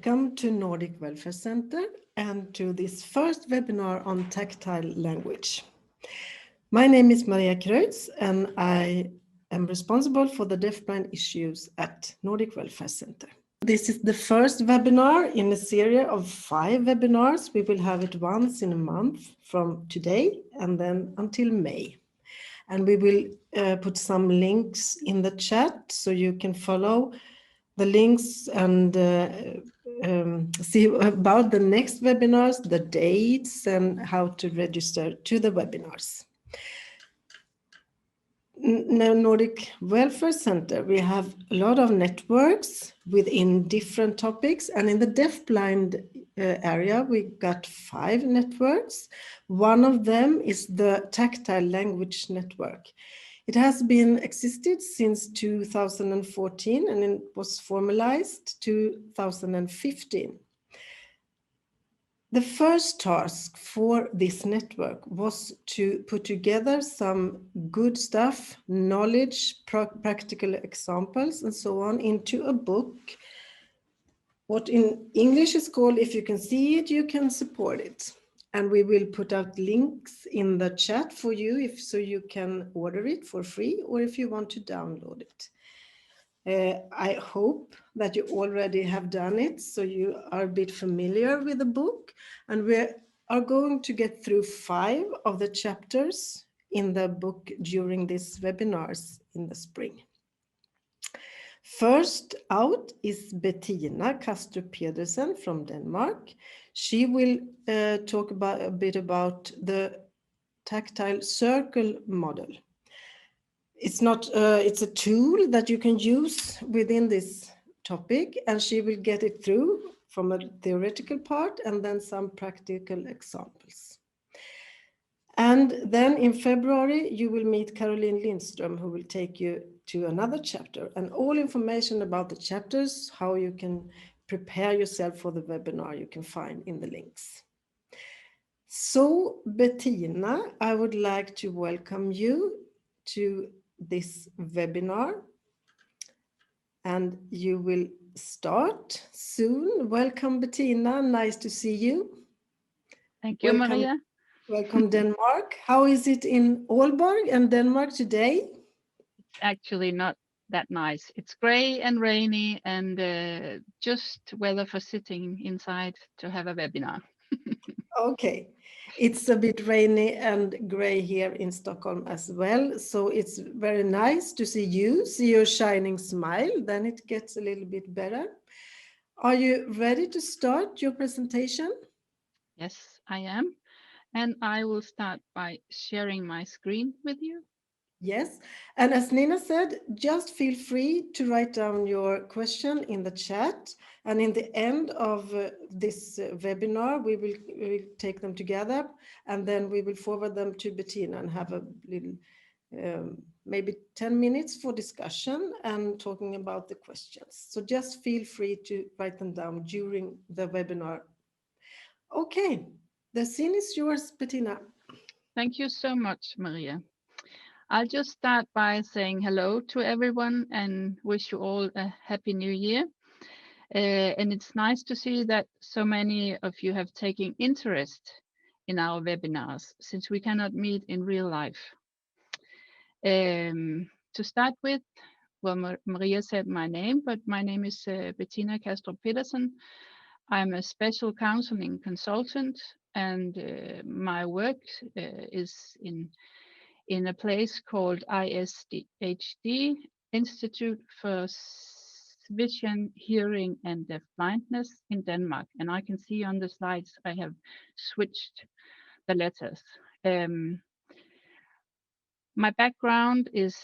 welcome to Nordic Welfare Center and to this first webinar on tactile language. My name is Maria Kreutz and I am responsible for the deafblind issues at Nordic Welfare Center. This is the first webinar in a series of 5 webinars. We will have it once in a month from today and then until May. And we will put some links in the chat so you can follow the links and see about the next webinars, the dates, and how to register to the webinars. Nordic Welfare Center, we have a lot of networks within different topics, and in the deafblind area, we got 5 networks. One of them is the Tactile Language Network. It has been existed since 2014 and it was formalized 2015. The first task for this network was to put together some good stuff, knowledge, practical examples, and so on into a book. What in English is called, if you can see it, you can support it. And we will put out links in the chat for you so you can order it for free or if you want to download it. I hope that you already have done it, so you are a bit familiar with the book. And we are going to get through 5 of the chapters in the book during these webinars in the spring. First out is Bettina Kastrup Pedersen from Denmark. She will talk a bit about the tactile circle model. It's a tool that you can use within this topic, and she will get it through from a theoretical part and then some practical examples. And then in February, you will meet Caroline Lindström, who will take you to another chapter, and all information about the chapters, how you can prepare yourself for the webinar, you can find in the links. So Bettina, I would like to welcome you to this webinar, and you will start soon. Welcome, Bettina. Nice to see you. Thank you, Maria. Welcome, Denmark. How is it in Aalborg and Denmark today? It's actually not that nice. It's gray and rainy and just weather for sitting inside to have a webinar. Okay. It's a bit rainy and gray here in Stockholm as well. So it's very nice to see your shining smile. Then it gets a little bit better. Are you ready to start your presentation? Yes, I am. And I will start by sharing my screen with you. Yes, and as Nina said, just feel free to write down your question in the chat. And in the end of this webinar, we will take them together and then we will forward them to Bettina and have a little, maybe 10 minutes for discussion and talking about the questions. So just feel free to write them down during the webinar. Okay, the scene is yours, Bettina. Thank you so much, Maria. I'll just start by saying hello to everyone and wish you all a happy new year. And it's nice to see that so many of you have taken interest in our webinars since we cannot meet in real life. To start with, well, Maria said my name, but my name is Bettina Kastrup Pedersen. I'm a special counseling consultant, and my work is in a place called ISHD, Institute for Vision, Hearing and Deafblindness in Denmark. And I can see on the slides I have switched the letters. My background is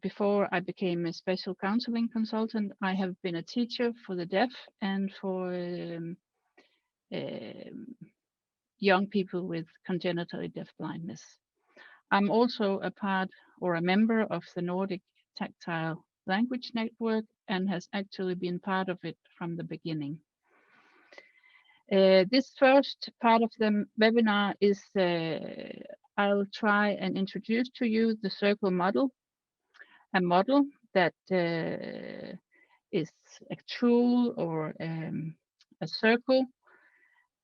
before I became a special counseling consultant, I have been a teacher for the deaf and for young people with congenital deafblindness. I'm also a part or a member of the Nordic Tactile Language Network and has actually been part of it from the beginning. This first part of the webinar is I'll try and introduce to you the circle model, a model that is a tool or a circle,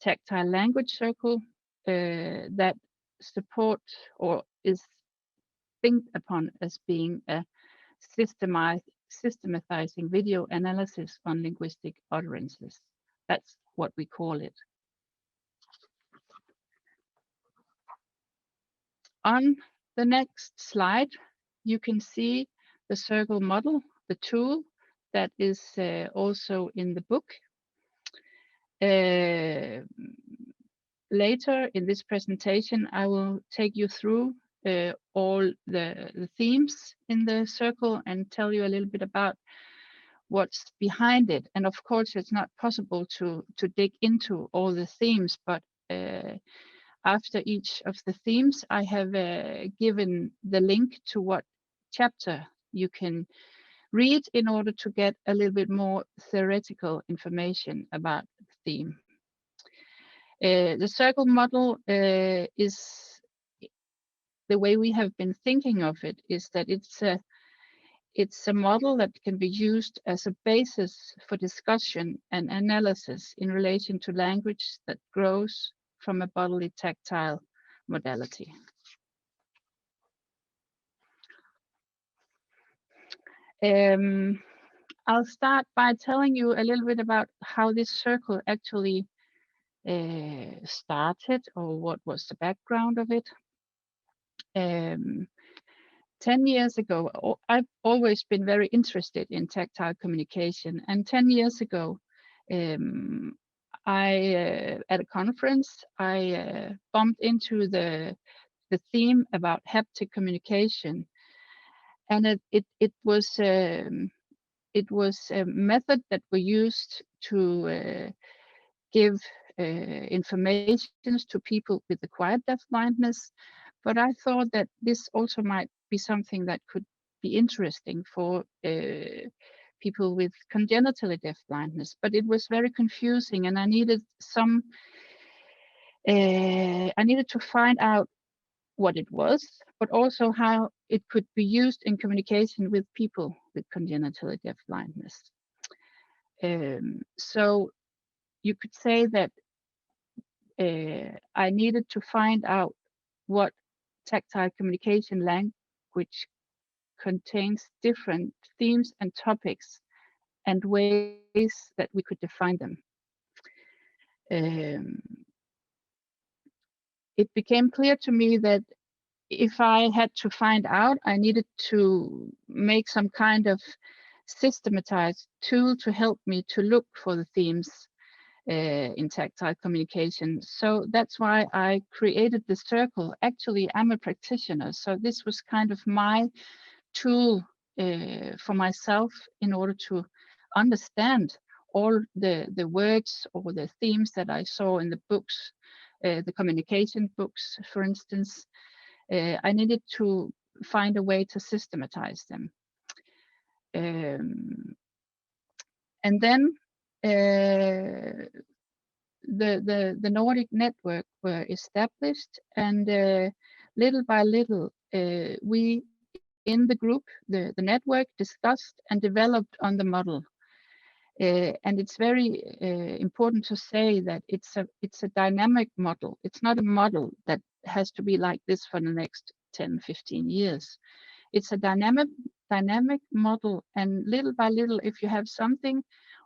tactile language circle, that support or is think upon as being a systematizing video analysis on linguistic utterances. That's what we call it. On the next slide, you can see the circle model, the tool that is also in the book. Later in this presentation, I will take you through all the themes in the circle and tell you a little bit about what's behind it. And of course, it's not possible to dig into all the themes, but after each of the themes, I have given the link to what chapter you can read in order to get a little bit more theoretical information about the theme. The circle model is the way we have been thinking of it is that it's a model that can be used as a basis for discussion and analysis in relation to language that grows from a bodily tactile modality. I'll start by telling you a little bit about how this circle actually started, or what was the background of it. 10 years ago, I've always been very interested in tactile communication, and 10 years ago, at a conference, I bumped into the theme about haptic communication, and it was a method that we used to give information to people with acquired deafblindness. But I thought that this also might be something that could be interesting for people with congenitally deafblindness. But it was very confusing, and I needed to find out what it was, but also how it could be used in communication with people with congenitally deafblindness. So you could say that I needed to find out what tactile communication language contains different themes and topics and ways that we could define them. It became clear to me that if I had to find out, I needed to make some kind of systematized tool to help me to look for the themes in tactile communication. So that's why I created the circle. Actually, I'm a practitioner, so this was kind of my tool for myself in order to understand all the words or the themes that I saw in the books, the communication books, for instance. I needed to find a way to systematize them. And then the Nordic network were established, and little by little, we in the group, the network, discussed and developed on the model. And it's very important to say that it's a dynamic model. It's not a model that has to be like this for the next 10, 15 years. It's a dynamic model, and little by little, if you have something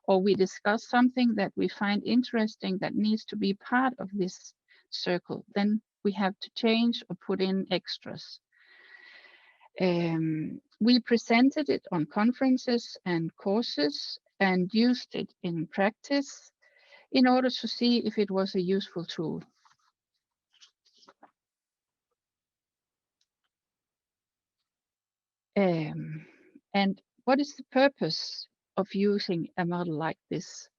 or we discuss something that we find interesting that needs to be part of this circle, then we have to change or put in extras. We presented it on conferences and courses and used it in practice in order to see if it was a useful tool. And what is the purpose of using a model like this?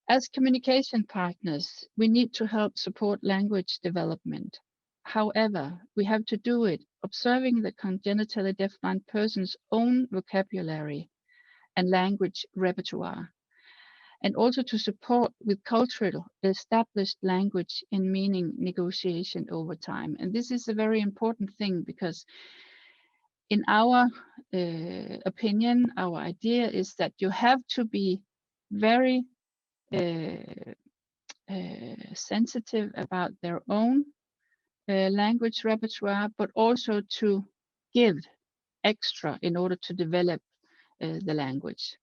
As communication partners, we need to help support language development. However, we have to do it observing the congenitally deafblind person's own vocabulary and language repertoire, and also to support with cultural established language in meaning negotiation over time. And this is a very important thing, because in our opinion, our idea is that you have to be very sensitive about their own language repertoire, but also to give extra in order to develop the language.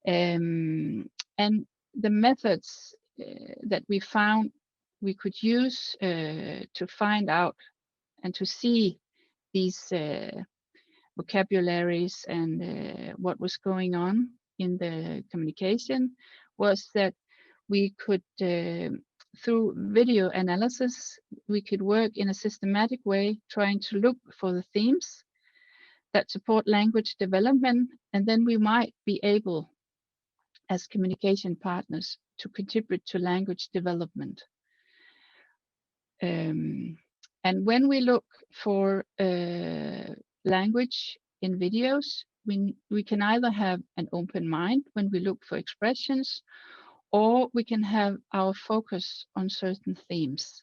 And the methods that we found we could use to find out and to see these vocabularies and what was going on in the communication was that we could, through video analysis, we could work in a systematic way, trying to look for the themes that support language development, and then we might be able, as communication partners, to contribute to language development. And when we look for language in videos, we can either have an open mind when we look for expressions, or we can have our focus on certain themes.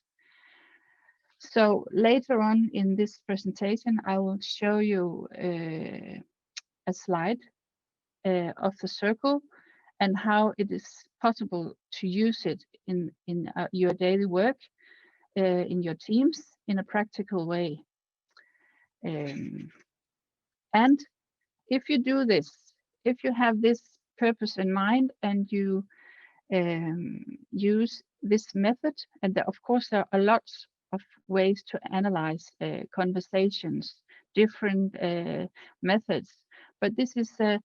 So later on in this presentation, I will show you a slide of the circle and how it is possible to use it in your daily work, in your teams, in a practical way. And if you do this, if you have this purpose in mind and you use this method, and of course there are lots of ways to analyze conversations, different methods, but this is a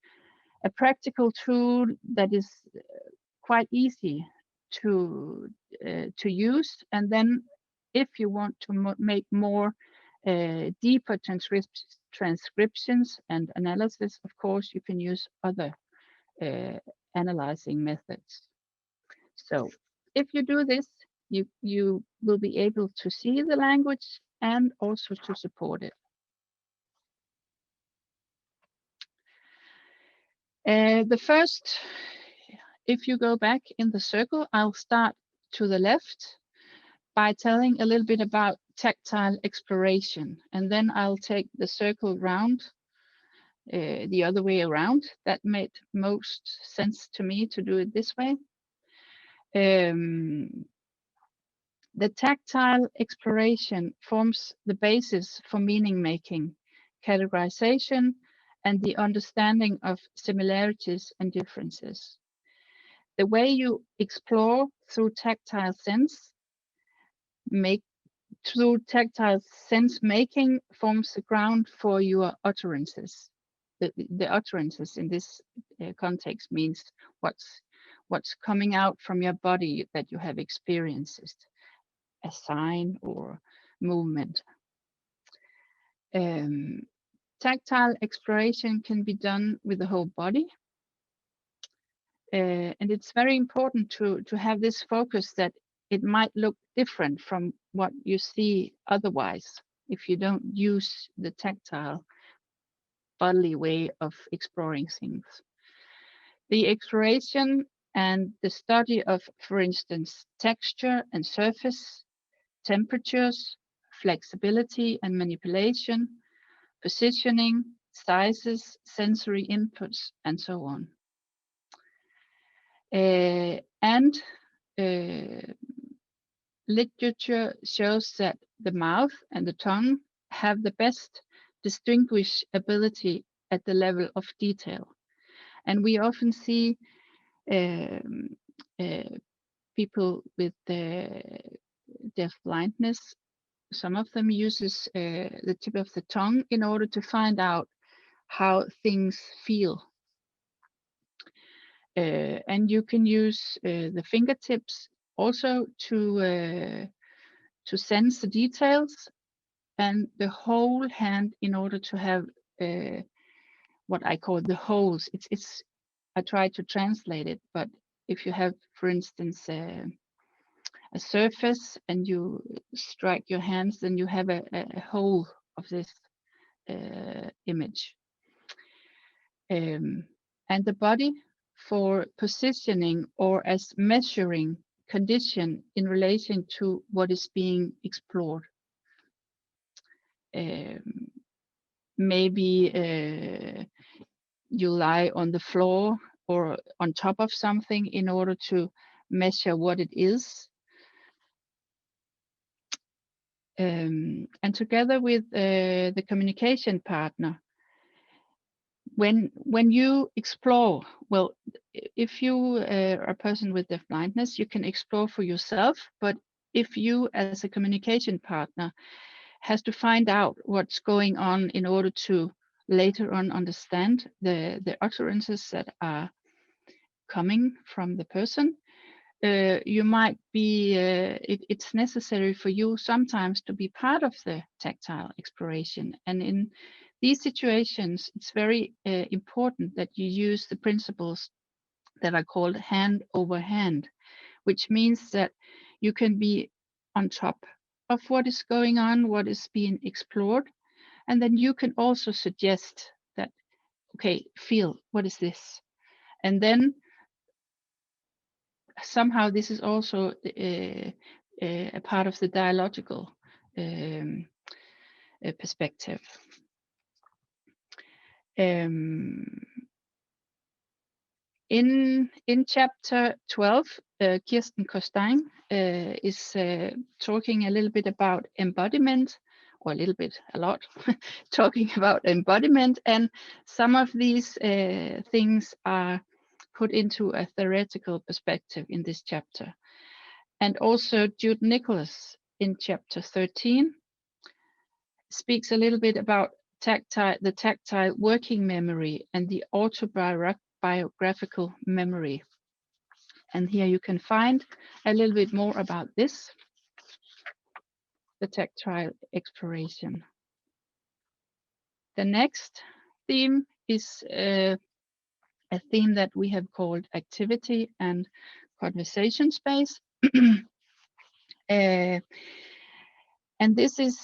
practical tool that is quite easy to use. And then if you want to make more deeper transcriptions and analysis, of course you can use other analyzing methods. So if you do this, you will be able to see the language and also to support it. The first, if you go back in the circle, I'll start to the left by telling a little bit about tactile exploration, and then I'll take the circle round the other way around. That made most sense to me to do it this way. The tactile exploration forms the basis for meaning making, categorization, and the understanding of similarities and differences. The way you explore through tactile sense making forms the ground for your utterances. The utterances in this context means what's coming out from your body that you have experienced, a sign or movement. Tactile exploration can be done with the whole body. And it's very important to have this focus that it might look different from what you see otherwise if you don't use the tactile bodily way of exploring things. The exploration and the study of, for instance, texture and surface, temperatures, flexibility and manipulation, positioning, sizes, sensory inputs, and so on. Literature shows that the mouth and the tongue have the best distinguishability at the level of detail. And we often see people with deafblindness, some of them uses the tip of the tongue in order to find out how things feel. And you can use the fingertips also to sense the details, and the whole hand in order to have what I call the holes. I try to translate it, but if you have, for instance, a surface and you strike your hands, then you have a hole of this image. And the body for positioning or as measuring condition in relation to what is being explored. maybe you lie on the floor or on top of something in order to measure what it is. And together with the communication partner, when you explore, well, if you are a person with deafblindness, you can explore for yourself. But if you, as a communication partner, has to find out what's going on in order to later on understand the utterances that are coming from the person, you might be, it's necessary for you sometimes to be part of the tactile exploration. And in these situations, it's very important that you use the principles that are called hand over hand, which means that you can be on top of what is going on, what is being explored. And then you can also suggest that, okay, feel, what is this? And then somehow this is also a part of the dialogical perspective. In chapter 12, Kirsten Kostein is talking a little bit about embodiment, or a little bit, a lot, talking about embodiment, and some of these things are put into a theoretical perspective in this chapter. And also Jude Nicholas in chapter 13 speaks a little bit about the tactile working memory and the autobiographical memory. And here you can find a little bit more about this, the tactile exploration. The next theme is a theme that we have called activity and conversation space. And this is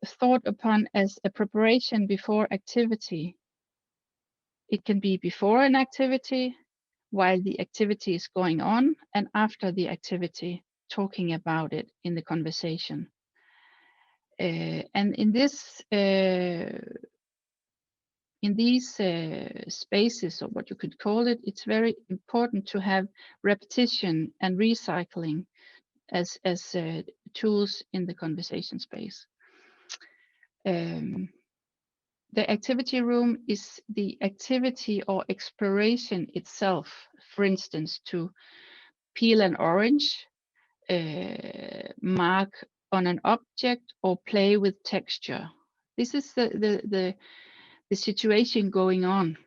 thought upon as a preparation before activity. It can be before an activity, while the activity is going on, and after the activity, talking about it in the conversation. And in these spaces, or what you could call it, it's very important to have repetition and recycling as tools in the conversation space. The activity room is the activity or exploration itself. For instance, to peel an orange, mark on an object, or play with texture. This is the situation going on.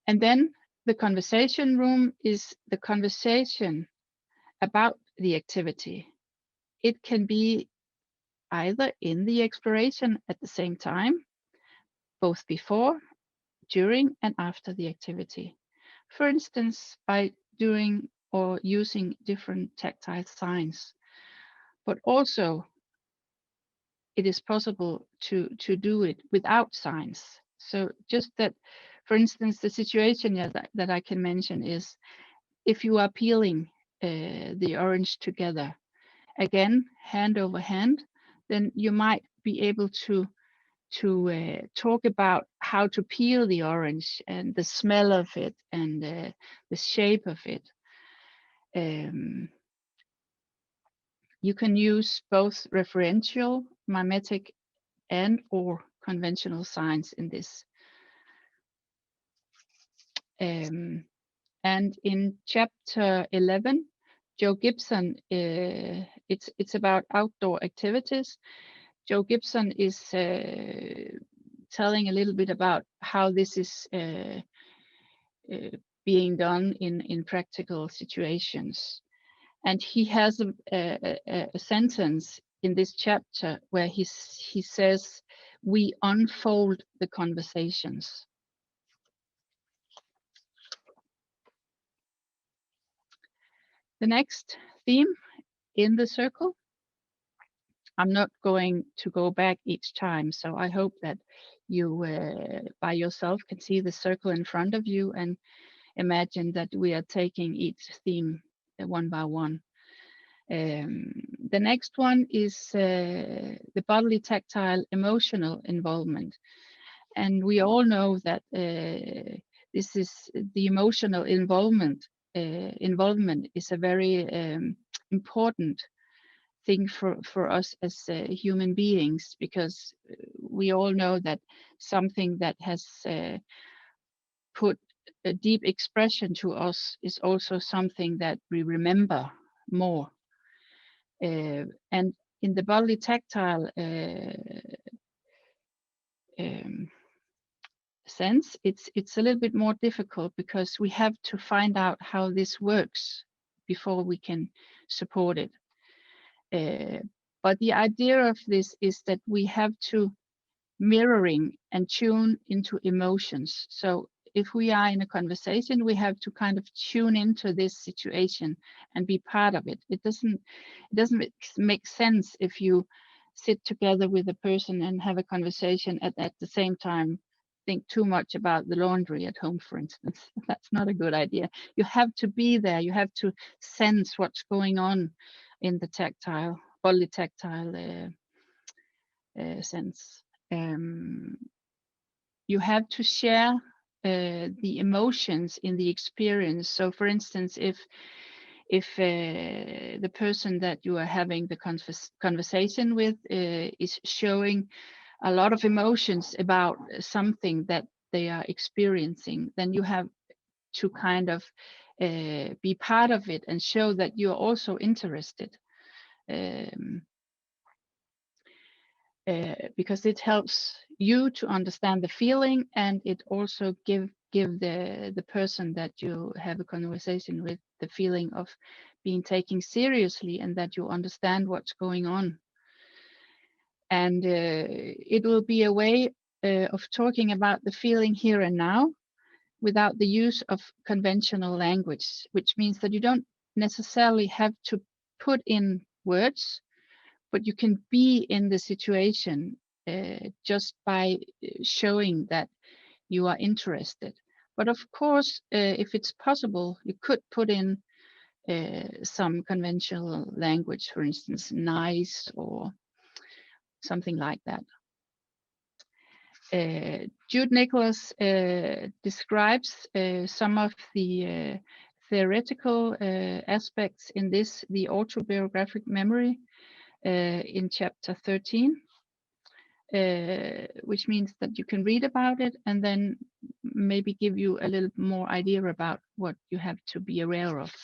And then the conversation room is the conversation about the activity. It can be either in the exploration at the same time, both before, during, and after the activity. For instance, by doing or using different tactile signs. But also, it is possible to do it without signs. So just that, for instance, the situation that I can mention is if you are peeling the orange together, again, hand over hand, then you might be able to talk about how to peel the orange and the smell of it and the shape of it. You can use both referential, mimetic, and or conventional signs in this. And in chapter 11, Joe Gibson, it's about outdoor activities. Joe Gibson is telling a little bit about how this is being done in practical situations. And he has a sentence in this chapter where he says, we unfold the conversations. The next theme in the circle, I'm not going to go back each time, so I hope that you by yourself can see the circle in front of you and imagine that we are taking each theme one by one. The next one is the bodily, tactile, emotional involvement. And we all know that this is the emotional involvement. Involvement is a very important thing for us as human beings, because we all know that something that has put a deep expression to us is also something that we remember more. And in the bodily tactile sense, it's a little bit more difficult, because we have to find out how this works before we can support it. But the idea of this is that we have to mirroring and tune into emotions. So if we are in a conversation, we have to kind of tune into this situation and be part of it. It doesn't make sense if you sit together with a person and have a conversation at the same time think too much about the laundry at home, for instance. That's not a good idea. You have to be there. You have to sense what's going on in the tactile, bodily tactile sense. You have to share the emotions in the experience. So, for instance, if the person that you are having the conversation with is showing a lot of emotions about something that they are experiencing, then you have to kind of be part of it and show that you are also interested. Because it helps you to understand the feeling, and it also give the person that you have a conversation with the feeling of being taken seriously, and that you understand what's going on. And it will be a way of talking about the feeling here and now without the use of conventional language, which means that you don't necessarily have to put in words, but you can be in the situation just by showing that you are interested. But of course, if it's possible, you could put in some conventional language, for instance, nice or something like that. Jude Nicholas describes some of the theoretical aspects in this, the autobiographic memory, in chapter 13, which means that you can read about it and then maybe give you a little more idea about what you have to be aware of.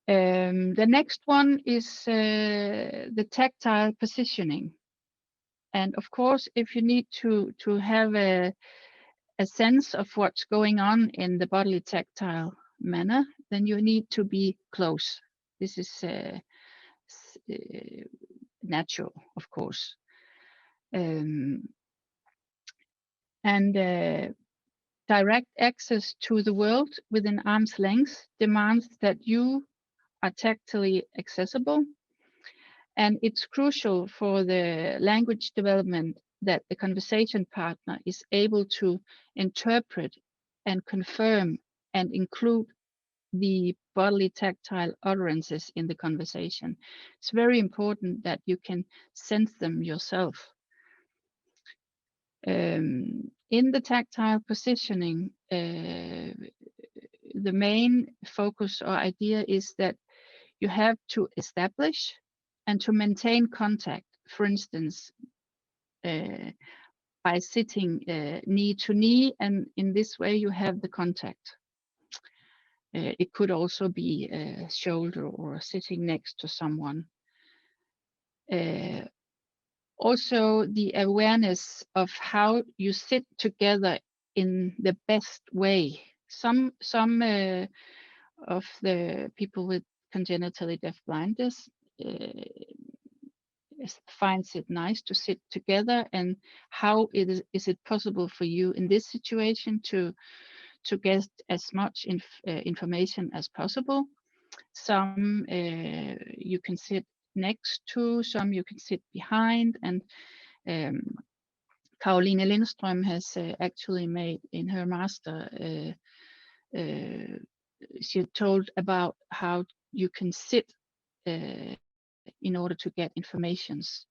The next one is the tactile positioning. And of course, if you need to have a sense of what's going on in the bodily tactile manner, then you need to be close. This is natural, of course. Direct access to the world within arm's length demands that you are tactily accessible. And it's crucial for the language development that the conversation partner is able to interpret and confirm and include the bodily tactile utterances in the conversation. It's very important that you can sense them yourself. In the tactile positioning, the main focus or idea is that you have to establish and to maintain contact, for instance, by sitting knee to knee, and in this way you have the contact. It could also be a shoulder or sitting next to someone. Also, the awareness of how you sit together in the best way. Some of the people with congenitally deafblindness finds it nice to sit together, and how is it possible for you in this situation to get as much information as possible. Some you can sit next to, some you can sit behind, and Caroline Lindström has actually made in her master. She told about how you can sit in order to get informations.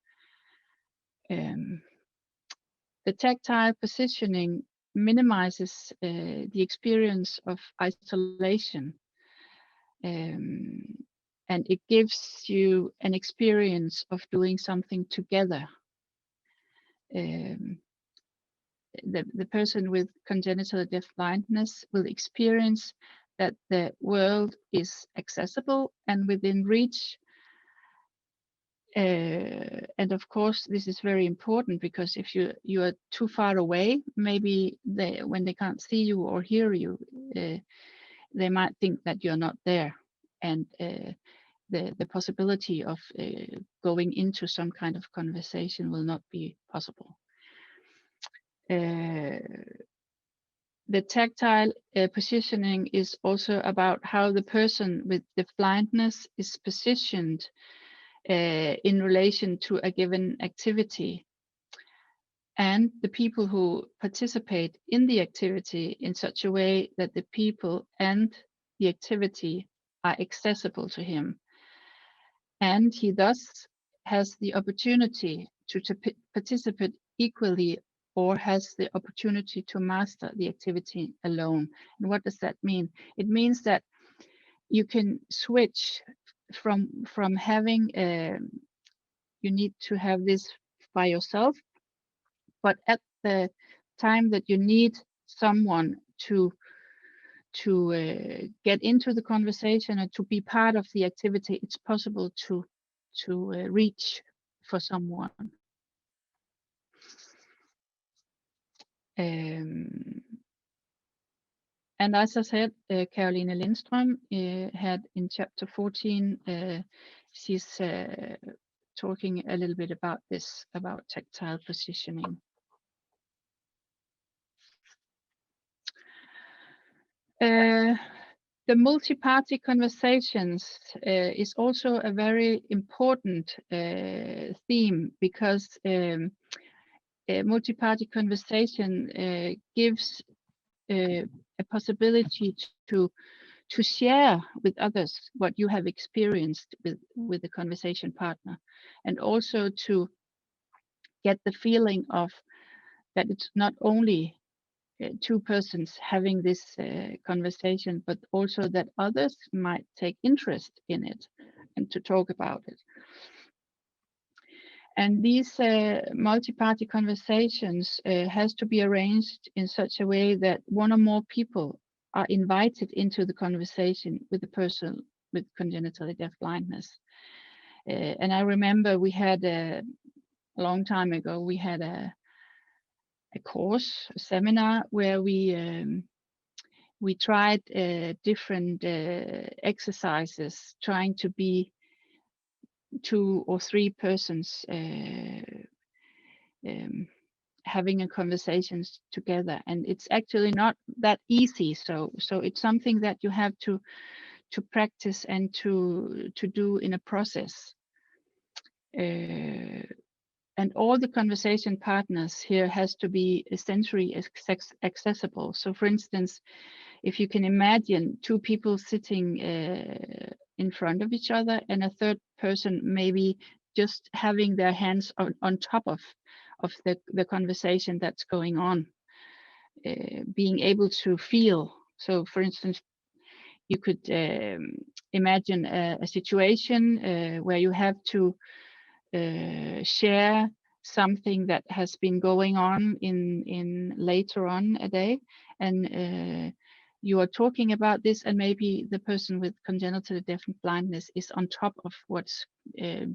The tactile positioning minimizes the experience of isolation, and it gives you an experience of doing something together. The person with congenital deafblindness will experience that the world is accessible and within reach. And of course, this is very important, because if you are too far away, maybe when they can't see you or hear you, they might think that you're not there, and the possibility of going into some kind of conversation will not be possible. The tactile positioning is also about how the person with deafblindness is positioned in relation to a given activity, and the people who participate in the activity in such a way that the people and the activity are accessible to him. And he thus has the opportunity to participate equally, or has the opportunity to master the activity alone. And what does that mean? It means that you can switch from having you need to have this by yourself, but at the time that you need someone to get into the conversation and to be part of the activity, it's possible to reach for someone. And as I said, Caroline Lindström had in chapter 14, she's talking a little bit about this, about tactile positioning. The multiparty conversations is also a very important theme, because multiparty conversation gives a possibility to share with others what you have experienced with the conversation partner, and also to get the feeling of that it's not only two persons having this conversation, but also that others might take interest in it and to talk about it. And these multi-party conversations has to be arranged in such a way that one or more people are invited into the conversation with the person with congenital deafblindness. And I remember we had a long time ago, we had a course, a seminar, where we tried different exercises, trying to be 2 or 3 persons having a conversations together, and it's actually not that easy. So it's something that you have to practice and to do in a process. And all the conversation partners here has to be sensory accessible. So for instance, if you can imagine 2 people sitting in front of each other, and a third person maybe just having their hands on top of the conversation that's going on, being able to feel. So for instance, you could imagine a situation where you have to share something that has been going on in later on a day, and you are talking about this, and maybe the person with congenital deafblindness is on top of what's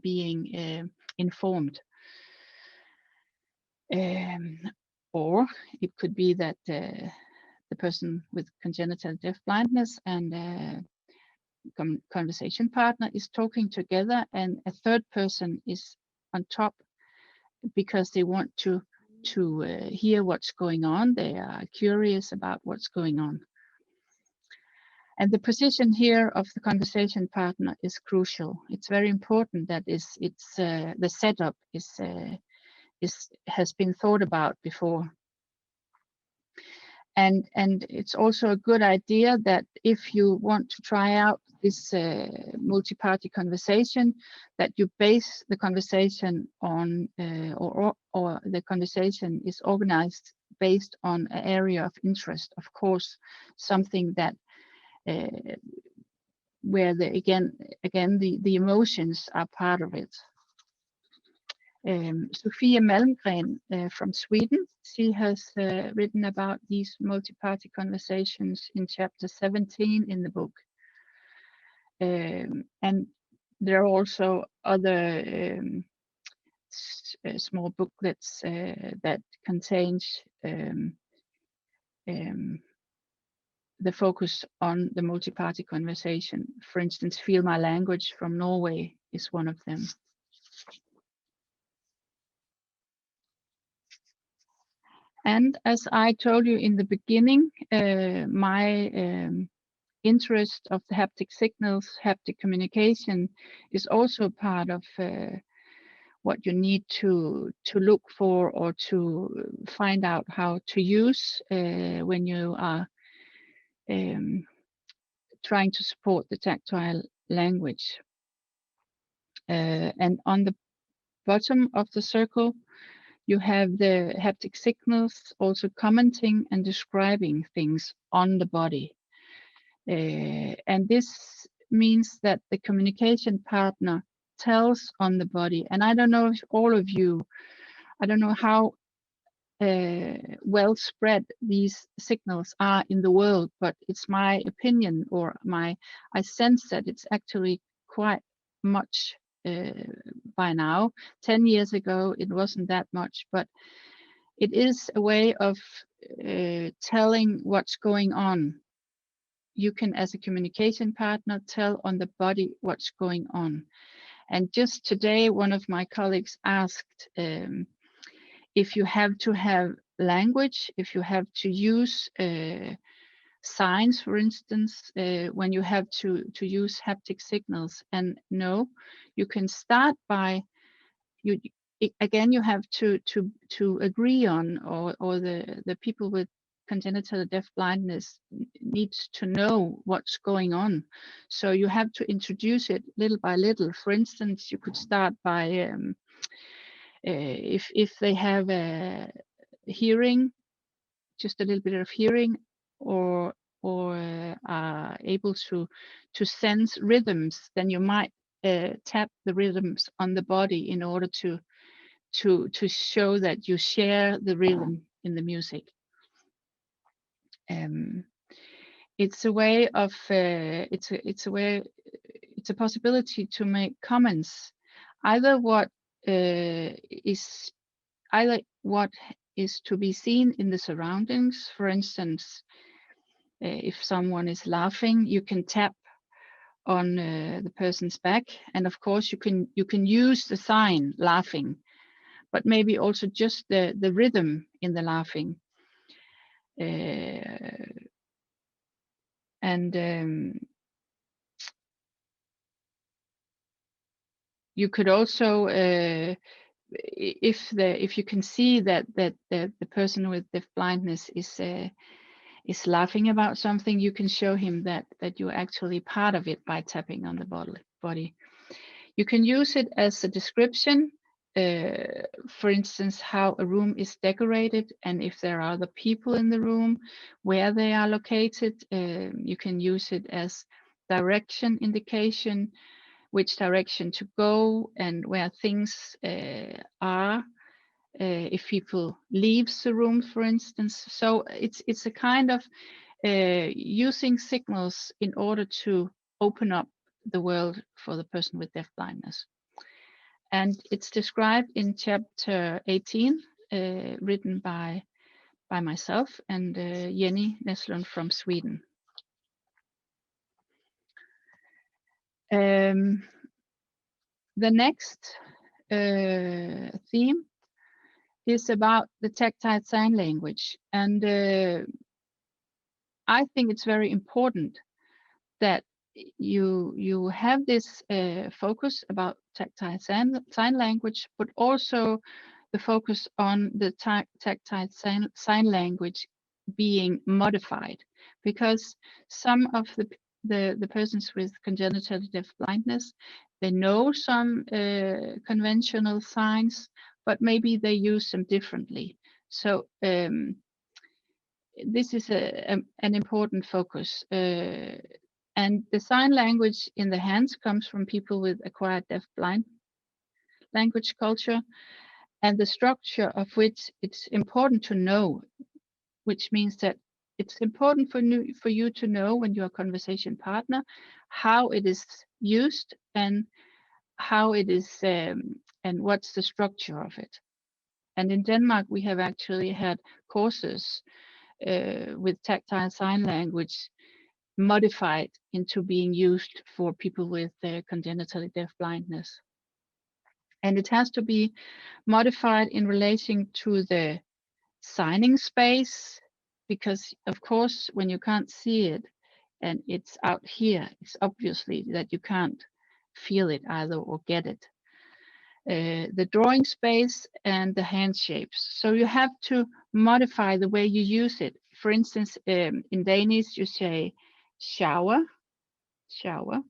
being informed. Or it could be that the person with congenital deafblindness and conversation partner is talking together, and a third person is on top because they want to hear what's going on. They are curious about what's going on. And the position here of the conversation partner is crucial. It's very important that the setup is has been thought about before. And it's also a good idea that if you want to try out this multi-party conversation, that you base the conversation on or the conversation is organized based on an area of interest. Of course, something that where again the emotions are part of it. Sofia Malmgren from Sweden, she has written about these multi-party conversations in chapter 17 in the book. And there are also other small booklets that contains the focus on the multi-party conversation. For instance, Feel My Language from Norway is one of them. And as I told you in the beginning, my interest of the haptic signals, haptic communication, is also part of what you need to look for or to find out how to use when you are trying to support the tactile language. And on the bottom of the circle, you have the haptic signals also commenting and describing things on the body. And this means that the communication partner tells on the body. And I don't know if all of you, I don't know how well spread these signals are in the world, but it's my opinion, or I sense that it's actually quite much by now. 10 years ago, it wasn't that much, but it is a way of telling what's going on. You can, as a communication partner, tell on the body what's going on. And just today, one of my colleagues asked if you have to have language, if you have to use signs, for instance, when you have to use haptic signals. And no, you can start by, again, you have to agree on, or the people with congenital deafblindness needs to know what's going on. So you have to introduce it little by little. For instance, you could start by if they have a hearing, just a little bit of hearing, or are able to sense rhythms, then you might tap the rhythms on the body in order to show that you share the rhythm in the music. It's a way of it's a possibility to make comments, either what is to be seen in the surroundings. For instance, if someone is laughing, you can tap on the person's back, and of course you can use the sign laughing, but maybe also just the rhythm in the laughing. You could also, if you can see that the person with deafblindness is laughing about something, you can show him that you're actually part of it by tapping on the body. You can use it as a description, for instance, how a room is decorated, and if there are other people in the room, where they are located. You can use it as direction indication, which direction to go and where things are, if people leaves the room, for instance. So it's a kind of using signals in order to open up the world for the person with deafblindness. And it's described in chapter 18, written by myself and Jenny Neslund from Sweden. The next theme is about the tactile sign language, and I think it's very important that you have this focus about tactile sign language, but also the focus on the tactile sign language being modified, because some of the persons with congenital deafblindness, they know some conventional signs, but maybe they use them differently. So this is an important focus. And the sign language in the hands comes from people with acquired deaf-blind language culture, and the structure of which it's important to know, which means that it's important for you to know when you're a conversation partner how it is used and how it is and what's the structure of it. And in Denmark, we have actually had courses with tactile sign language modified into being used for people with congenital deafblindness. And it has to be modified in relation to the signing space, because of course, when you can't see it and it's out here, it's obviously that you can't feel it either or get it. The drawing space and the hand shapes. So you have to modify the way you use it. For instance, in Danish, you say shower, shower,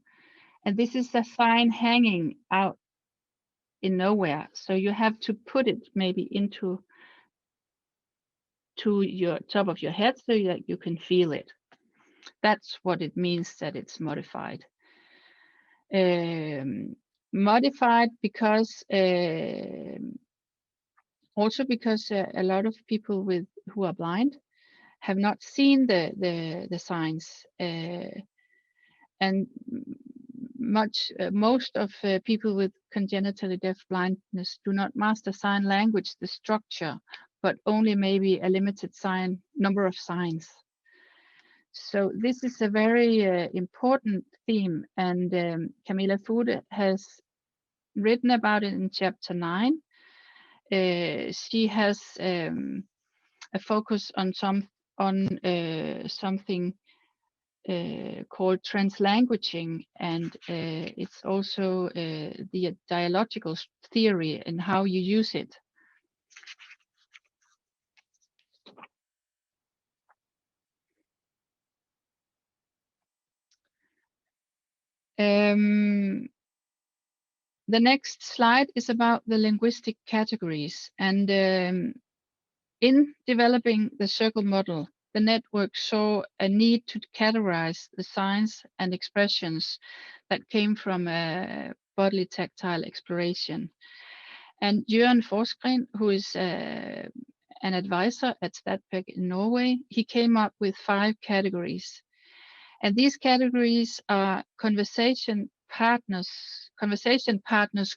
and this is a sign hanging out in nowhere. So you have to put it maybe into your top of your head so that you can feel it. That's what it means that it's modified. Modified because also because a lot of people who are blind have not seen the signs, and most of people with congenital deafblindness do not master sign language, the structure, but only maybe a limited number of signs. So this is a very important theme, and Camilla Fude has written about it in chapter 9. She has a focus on something called translanguaging, and it's also the dialogical theory and how you use it. The next slide is about the linguistic categories, and in developing the circle model, the network saw a need to categorize the signs and expressions that came from bodily tactile exploration. And Jørgen Forsgren, who is an advisor at Statpec in Norway, he came up with 5 categories. And these categories are conversation partners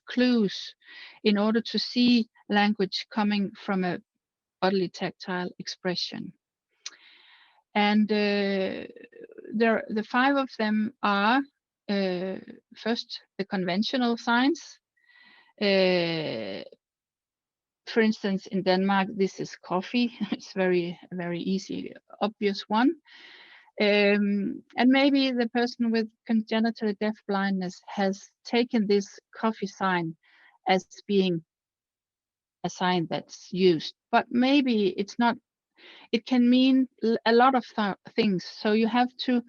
clues in order to see language coming from a bodily tactile expression. And the 5 of them are first the conventional signs. For instance, in Denmark, this is coffee. It's very easy, obvious one. And maybe the person with congenital deafblindness has taken this coffee sign as being a sign that's used, but maybe it's not. It can mean a lot of things. So you have to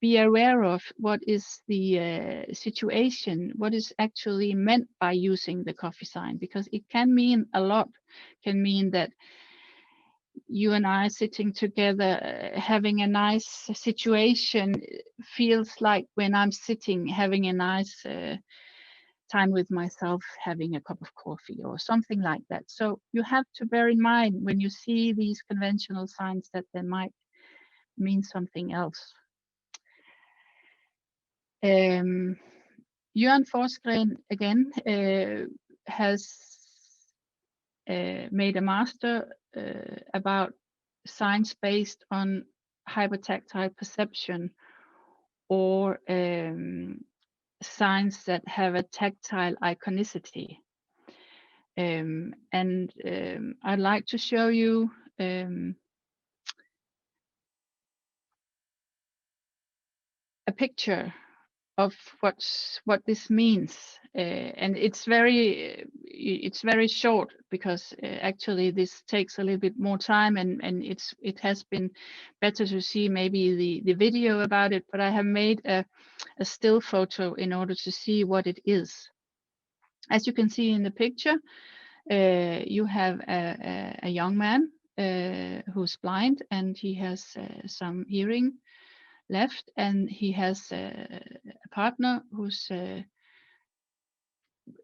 be aware of what is the situation, what is actually meant by using the coffee sign, because it can mean a lot. It can mean that you and I sitting together, having a nice situation, feels like when I'm sitting having a nice time with myself, having a cup of coffee or something like that. So you have to bear in mind when you see these conventional signs that they might mean something else. Jørgen Forsgren again has made a master about signs based on hypertactile perception, or signs that have a tactile iconicity. I'd like to show you a picture of what this means, and it's very it's very short because actually this takes a little bit more time, and it has been better to see maybe the video about it, but I have made a still photo in order to see what it is. As you can see in the picture, you have a young man who's blind, and he has some hearing left, and he has a partner who's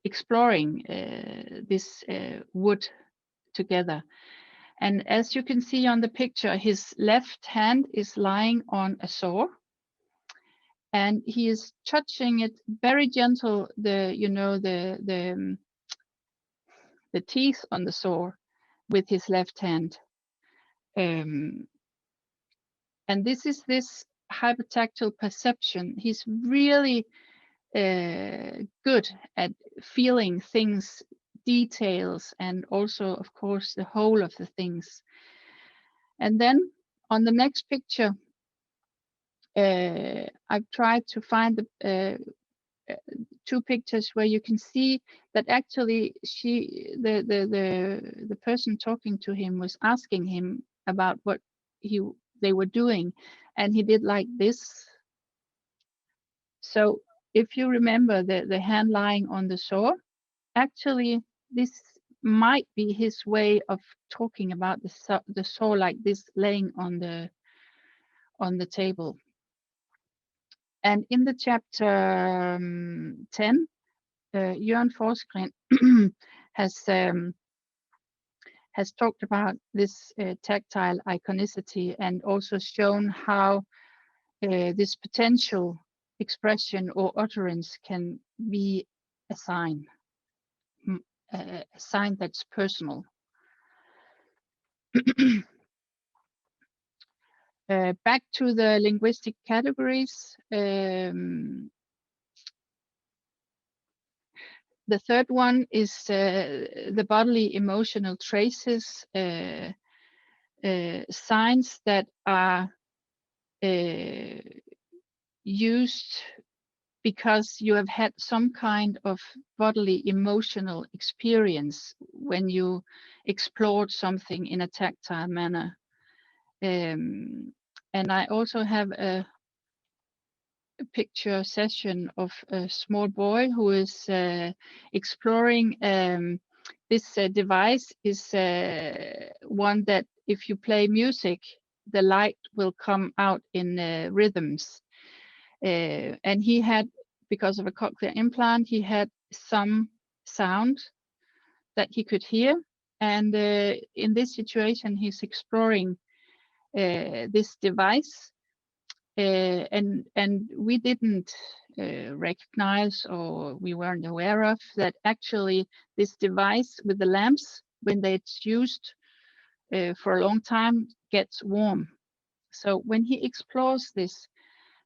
exploring this wood together. And as you can see on the picture, his left hand is lying on a saw, and he is touching it very gentle, the teeth on the saw with his left hand. And this is this hypertactile perception. He's really good at feeling things, details, and also, of course, the whole of the things. And then on the next picture, I've tried to find the two pictures where you can see that actually the person talking to him was asking him about what they were doing, and he did like this. So if you remember the hand lying on the saw, actually this might be his way of talking about the saw like this, laying on the table. And in the chapter 10, Jørgen Forsgren has talked about this tactile iconicity, and also shown how this potential expression or utterance can be a sign that's personal. Back to the linguistic categories. The third one is the bodily emotional traces, signs that are used because you have had some kind of bodily emotional experience when you explored something in a tactile manner. And I also have a picture session of a small boy who is exploring this device. Is one that if you play music, the light will come out in rhythms. And he had, because of a cochlear implant, he had some sound that he could hear. And in this situation, he's exploring this device. And we didn't recognize, or we weren't aware of, that actually this device with the lamps, when it's used for a long time, gets warm. So when he explores this,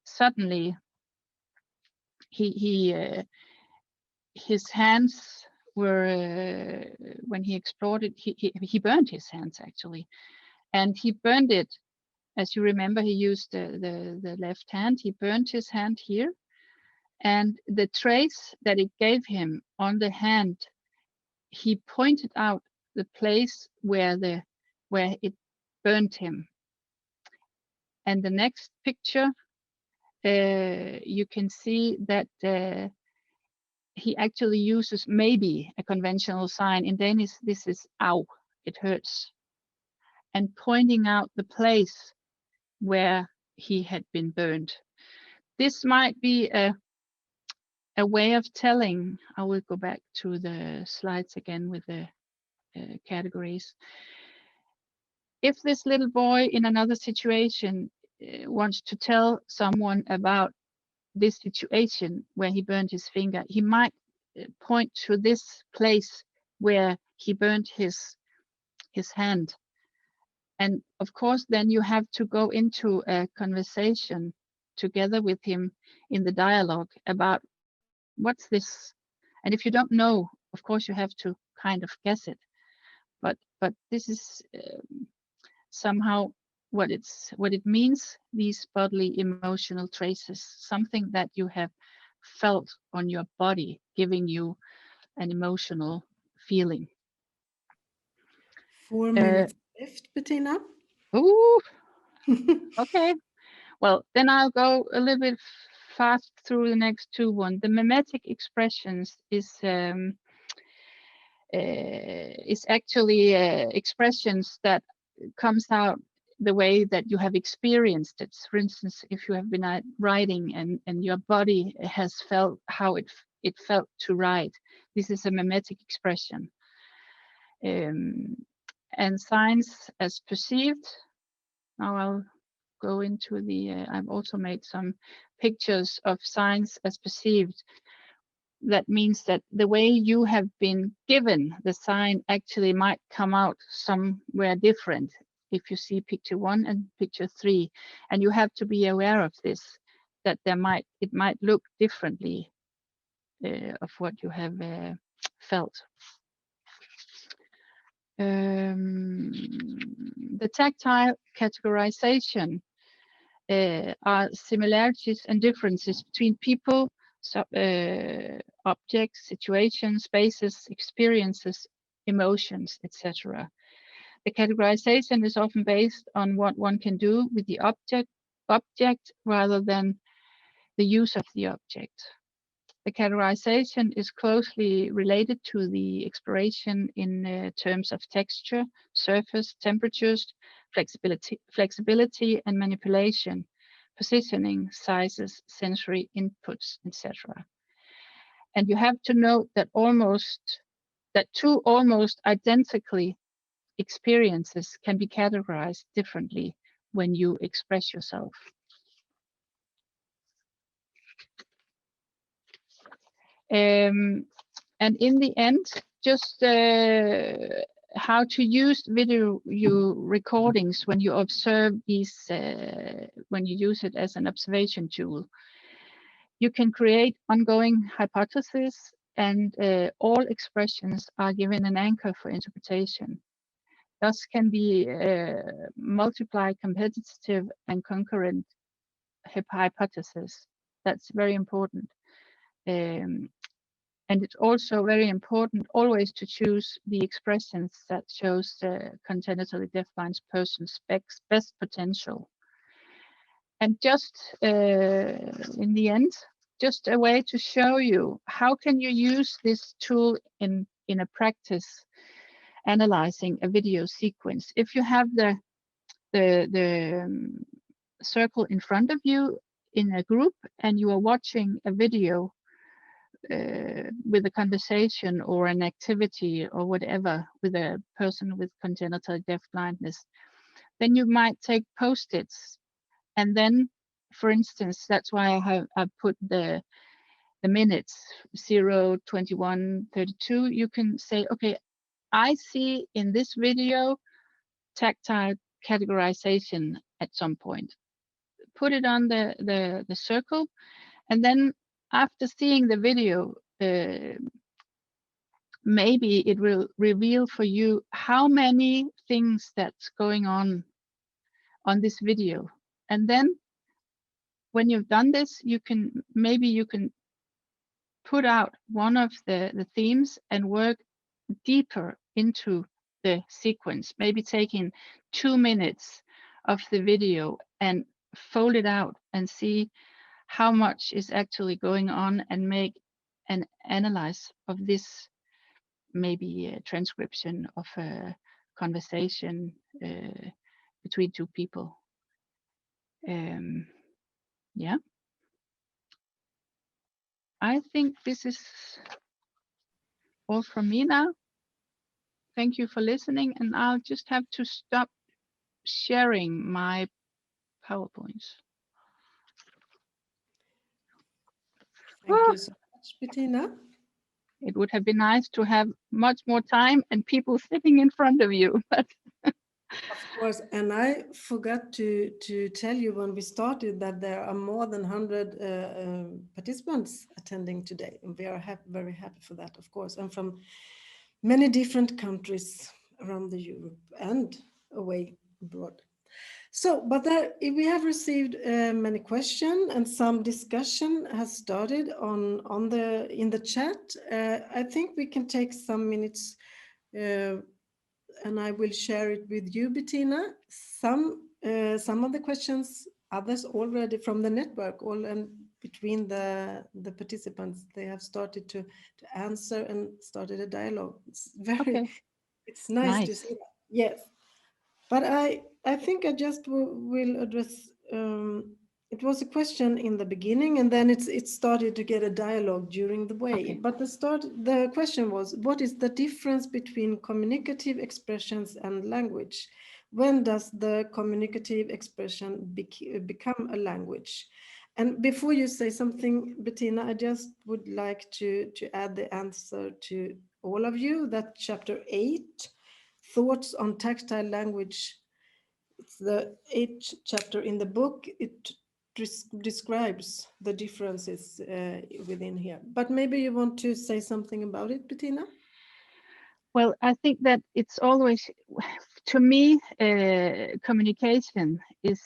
suddenly his hands were, when he explored it, he burned his hands actually, and he burned it. As you remember, he used the left hand. He burned his hand here, and the trace that it gave him on the hand, he pointed out the place where it burned him. And the next picture, you can see that he actually uses maybe a conventional sign. In Danish, this is "au," it hurts, and pointing out the place where he had been burned. This might be a way of telling. I will go back to the slides again with the categories. If this little boy in another situation wants to tell someone about this situation where he burned his finger, he might point to this place where he burned his hand. And of course, then you have to go into a conversation together with him in the dialogue about what's this. And if you don't know, of course, you have to kind of guess it. But this is somehow what it means, these bodily emotional traces, something that you have felt on your body, giving you an emotional feeling. 4 minutes left, Bettina. Ooh, okay. Well, then I'll go a little bit fast through the next two one. The mimetic expressions is actually expressions that comes out the way that you have experienced it. For instance, if you have been writing and your body has felt how it felt to write, this is a mimetic expression. And signs as perceived. Now I'll go into the, I've also made some pictures of signs as perceived. That means that the way you have been given the sign actually might come out somewhere different if you see picture 1 and picture 3, and you have to be aware of this, that it might look differently of what you have felt. The tactile categorization are similarities and differences between people, objects, situations, spaces, experiences, emotions, etc. The categorization is often based on what one can do with the object rather than the use of the object. The categorization is closely related to the exploration in terms of texture, surface, temperatures, flexibility and manipulation, positioning, sizes, sensory inputs, etc. And you have to note that two almost identically experiences can be categorized differently when you express yourself. And in the end, just how to use video recordings when you observe these, when you use it as an observation tool. You can create ongoing hypotheses, and all expressions are given an anchor for interpretation. Thus can be multiply competitive and concurrent hypotheses. That's very important. And it's also very important always to choose the expressions that shows the congenitally deafblind person's best potential. And just in the end, just a way to show you how can you use this tool in a practice analyzing a video sequence. If you have the circle in front of you in a group and you are watching a video with a conversation or an activity or whatever with a person with congenital deafblindness, then you might take post-its, and then, for instance, that's why I put the minutes 0, 21, 32. You can say, okay, I see in this video tactile categorization at some point. Put it on the circle, and then after seeing the video, maybe it will reveal for you how many things that's going on this video. And then when you've done this, you can put out one of the themes and work deeper into the sequence, maybe taking 2 minutes of the video and fold it out and see how much is actually going on, and make an analyze of this, maybe a transcription of a conversation between two people. Yeah, I think this is all from me now. Thank you for listening, and I'll just have to stop sharing my PowerPoints. Thank you so much, Bettina. It would have been nice to have much more time and people sitting in front of you, but of course, and I forgot to tell you when we started that there are more than 100 participants attending today, and we are very happy for that, of course, and from many different countries around the Europe and away abroad. So, but we have received many questions, and some discussion has started on the in the chat. I think we can take some minutes, and I will share it with you, Bettina. Some of the questions, others already from the network, all and between the participants, they have started to answer and started a dialogue. It's very, Okay, it's nice to nice. see that. Yes. But I think I just will address. It was a question in the beginning, and then it started to get a dialogue during the way. Okay. But the question was, what is the difference between communicative expressions and language? When does the communicative expression become a language? And before you say something, Bettina, I just would like to add the answer to all of you that chapter 8, Thoughts on Tactile Language. It's the 8th chapter in the book. It describes the differences within here. But maybe you want to say something about it, Bettina? Well, I think that it's always, to me, communication is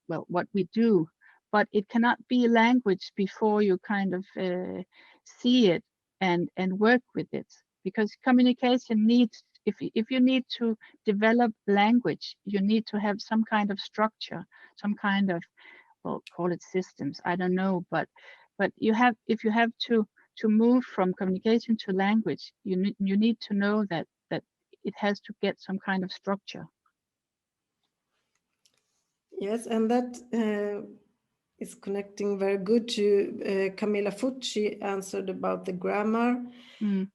well what we do, but it cannot be language before you kind of see it and work with it, because communication needs, if you need to develop language, you need to have some kind of structure, some kind of, well, call it systems, I don't know, but you have, if you have to move from communication to language, you need to know that it has to get some kind of structure. Yes, and that is connecting very good to Camilla Foot. She answered about the grammar Mm.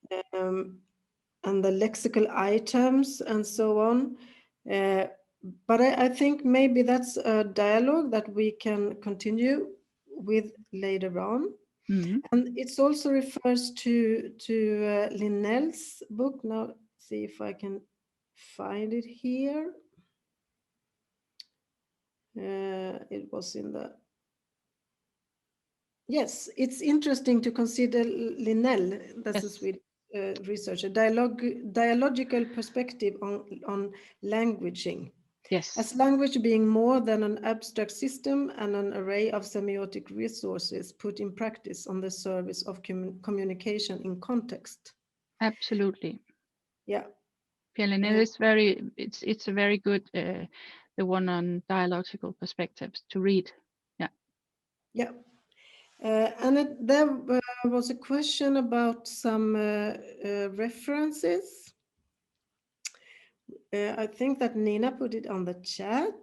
and the lexical items and so on. But I think maybe that's a dialogue that we can continue with later on. Mm. And it also refers to Linnell's book. Now, see if I can find it here. It was in the... Yes, it's interesting to consider Linnell, that's a Yes. Swedish researcher, dialogical perspective on languaging. Yes. As language being more than an abstract system and an array of semiotic resources put in practice on the service of communication in context. Absolutely. Yeah. PLNL is very, it's a very good, the one on dialogical perspectives to read. Yeah. Yeah. And there was a question about some references. I think that Nina put it on the chat.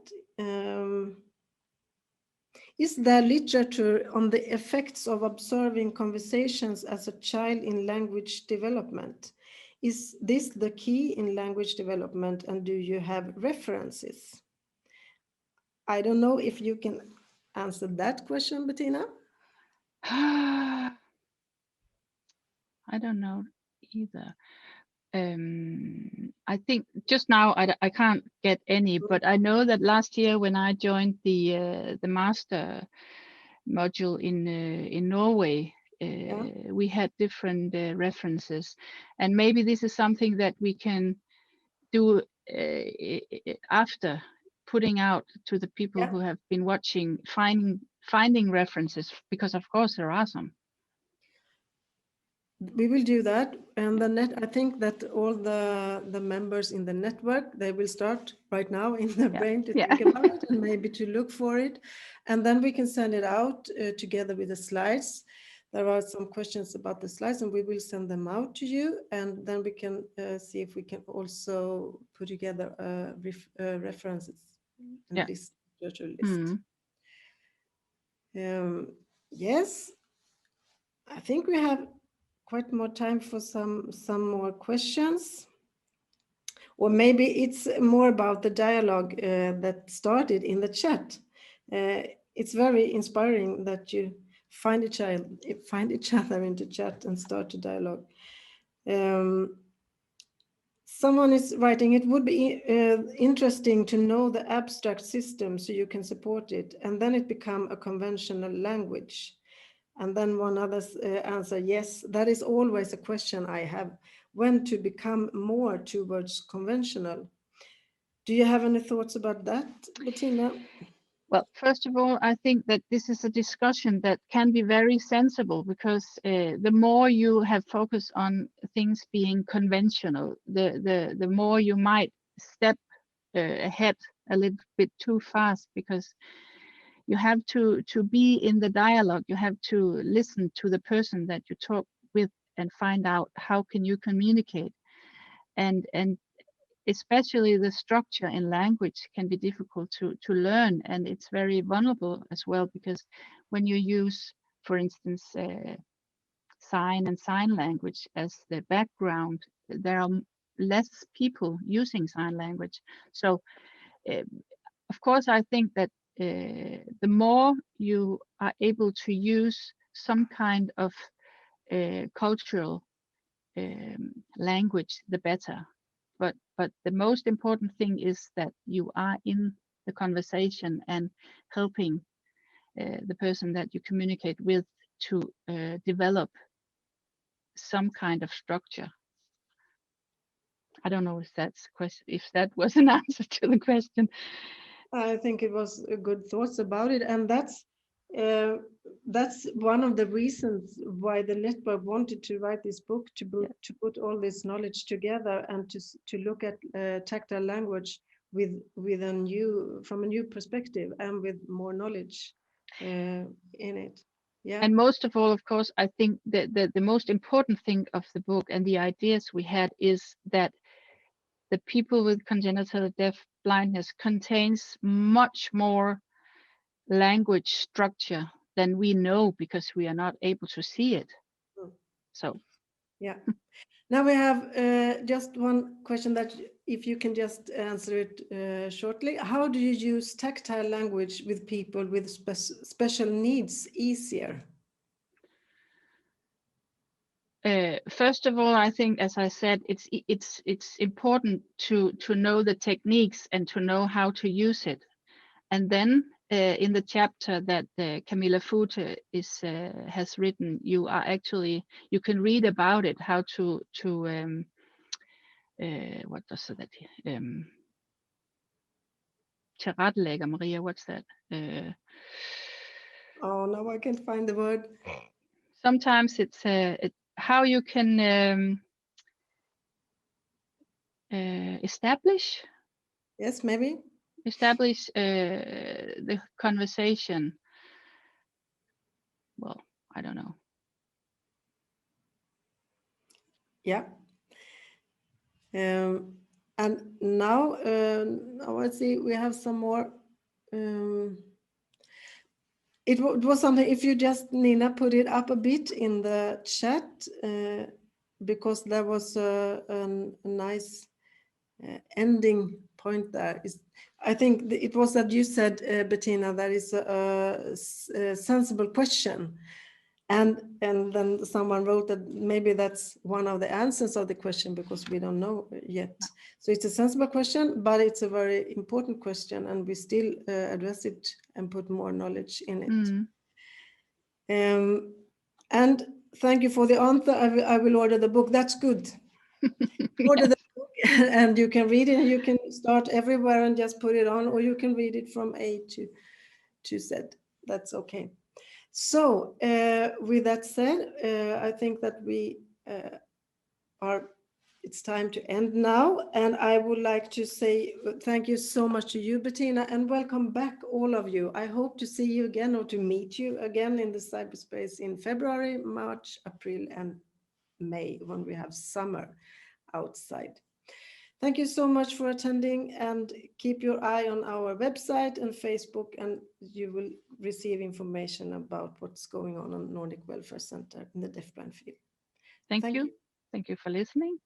Is there literature on the effects of observing conversations as a child in language development? Is this the key in language development, and do you have references? I don't know if you can answer that question, Bettina. I don't know either. I think just now I can't get any, but I know that last year when I joined the master module in Norway, we had different references, and maybe this is something that we can do after putting out to the people Yeah, who have been watching, finding references, because of course there are some. we will do that. And I think that all the members in the network, they will start right now in their Yeah, brain to yeah. think about it and maybe to look for it. And then we can send it out together with the slides. There are some questions about the slides, and we will send them out to you. And then we can see if we can also put together references and Yeah. list, literature list. Mm. Yes, I think we have quite more time for some more questions. Or maybe it's more about the dialogue that started in the chat. It's very inspiring that you find each other in the chat and start a dialogue. Someone is writing, it would be interesting to know the abstract system so you can support it, and then it become a conventional language. And then one other answer, yes, that is always a question I have, when to become more towards conventional. Do you have any thoughts about that, Bettina? Well, first of all, I think that this is a discussion that can be very sensible, because the more you have focus on things being conventional, the more you might step ahead a little bit too fast, because you have to be in the dialogue. You have to listen to the person that you talk with and find out how can you communicate, and especially the structure in language can be difficult to learn, and it's very vulnerable as well, because when you use, for instance, sign and sign language as the background, there are less people using sign language. So of course I think that the more you are able to use some kind of cultural language, the better. But the most important thing is that you are in the conversation and helping the person that you communicate with to develop some kind of structure. I don't know if that's if that was an answer to the question. I think it was good thoughts about it, and that's one of the reasons why the network wanted to write this book, to put all this knowledge together and to look at tactile language from a new perspective and with more knowledge in it. Yeah. And most of all, of course, I think that the most important thing of the book and the ideas we had is that the people with congenital deaf blindness contains much more language structure than we know, because we are not able to see it. So yeah. Now we have just one question that if you can just answer it shortly. How do you use tactile language with people with special needs easier? First of all, I think, as I said, it's important to know the techniques and to know how to use it. And then in the chapter that Camilla Fute has written, you can read about it, how to what does that tilrettelægger, Maria, what's that? Oh, now I can't find the word. Sometimes it's how you can establish. Yes, maybe. Establish the conversation. Well, I don't know. Yeah. And now let's see, we have some more. It was something, if you just, Nina, put it up a bit in the chat, because there was a nice ending point there. I think it was that you said, Bettina, that is a sensible question. And then someone wrote that maybe that's one of the answers of the question, because we don't know yet. So it's a sensible question, but it's a very important question, and we still address it and put more knowledge in it. And thank you for the answer. I will order the book. That's good. Order the book, and you can read it, and you can start everywhere and just put it on, or you can read it from A to Z. That's okay. So with that said, I think that it's time to end now. And I would like to say thank you so much to you, Bettina, and welcome back, all of you. I hope to see you again, or to meet you again in the cyberspace in February, March, April, and May, when we have summer outside. Thank you so much for attending, and keep your eye on our website and Facebook, and you will receive information about what's going on Nordic Welfare Center in the deafblind field. Thank you. Thank you for listening.